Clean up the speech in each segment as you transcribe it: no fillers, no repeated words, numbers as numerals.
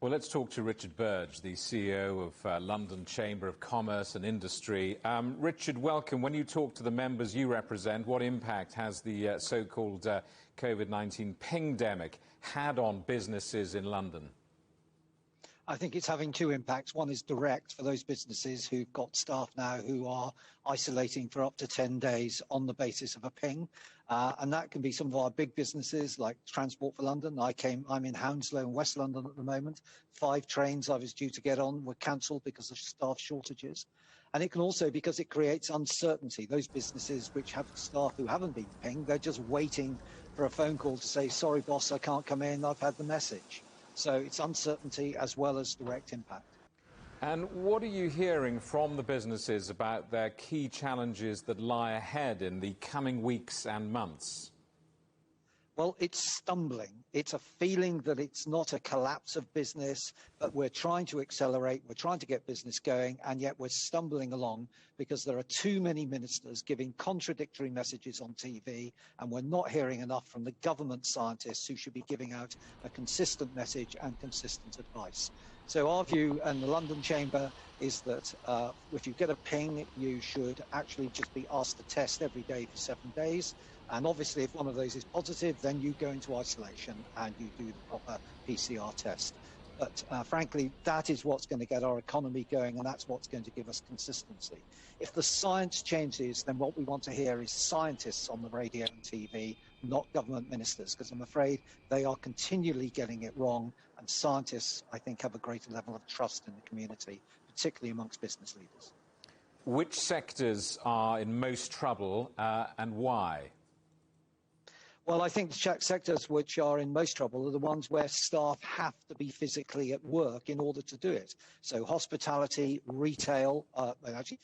Well, let's talk to Richard Burge, the CEO of London Chamber of Commerce and Industry. Richard, welcome. When you talk to the members you represent, what impact has the so-called COVID-19 pingdemic had on businesses in London? I think it's having two impacts. One is direct for those businesses who've got staff now who are isolating for up to 10 days on the basis of a ping. And that can be some of our big businesses like Transport for London. I'm in Hounslow in West London at the moment. 5 trains I was due to get on were cancelled because of staff shortages. And it can also because it creates uncertainty. Those businesses which have staff who haven't been pinged, they're just waiting for a phone call to say, sorry, boss, I can't come in. I've had the message. So it's uncertainty as well as direct impact. And what are you hearing from the businesses about their key challenges that lie ahead in the coming weeks and months? Well, it's stumbling. It's a feeling that it's not a collapse of business, but we're trying to accelerate, we're trying to get business going, and yet we're stumbling along because there are too many ministers giving contradictory messages on TV, and we're not hearing enough from the government scientists who should be giving out a consistent message and consistent advice. So our view and the London Chamber is that if you get a ping, you should actually just be asked to test every day for 7 days. And obviously, if one of those is positive, then you go into isolation and you do the proper PCR test. But frankly, that is what's going to get our economy going, and that's what's going to give us consistency. If the science changes, then what we want to hear is scientists on the radio and TV, not government ministers, because I'm afraid they are continually getting it wrong, and scientists, I think, have a greater level of trust in the community, particularly amongst business leaders. Which sectors are in most trouble and why? Well, I think the sectors which are in most trouble are the ones where staff have to be physically at work in order to do it. So hospitality, retail, actually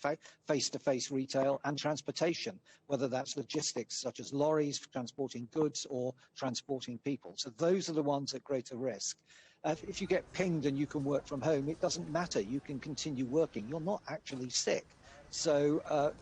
face-to-face retail, and transportation, whether that's logistics such as lorries for transporting goods or transporting people. So those are the ones at greater risk. If you get pinged and you can work from home, it doesn't matter. You can continue working. You're not actually sick. So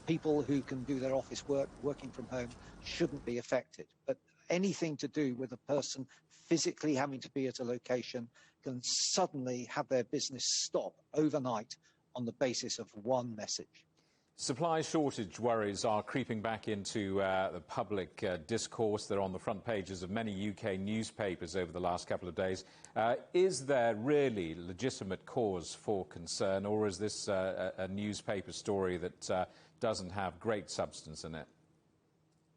people who can do their office work, working from home, shouldn't be affected. But anything to do with a person physically having to be at a location can suddenly have their business stop overnight on the basis of one message. Supply shortage worries are creeping back into the public discourse. They're on the front pages of many UK newspapers over the last couple of days. Is there really legitimate cause for concern, or is this a newspaper story that doesn't have great substance in it?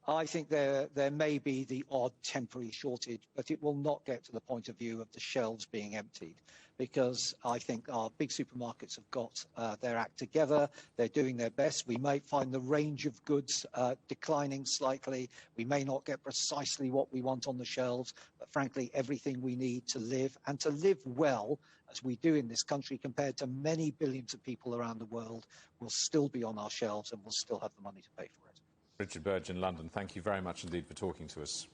I think there may be the odd temporary shortage, but it will not get to the point of view of the shelves being emptied, because I think our big supermarkets have got their act together. They're doing their best. We may find the range of goods declining slightly. We may not get precisely what we want on the shelves, but frankly, everything we need to live and to live well, as we do in this country compared to many billions of people around the world, will still be on our shelves and we'll still have the money to pay for it. Richard Burge in London, thank you very much indeed for talking to us.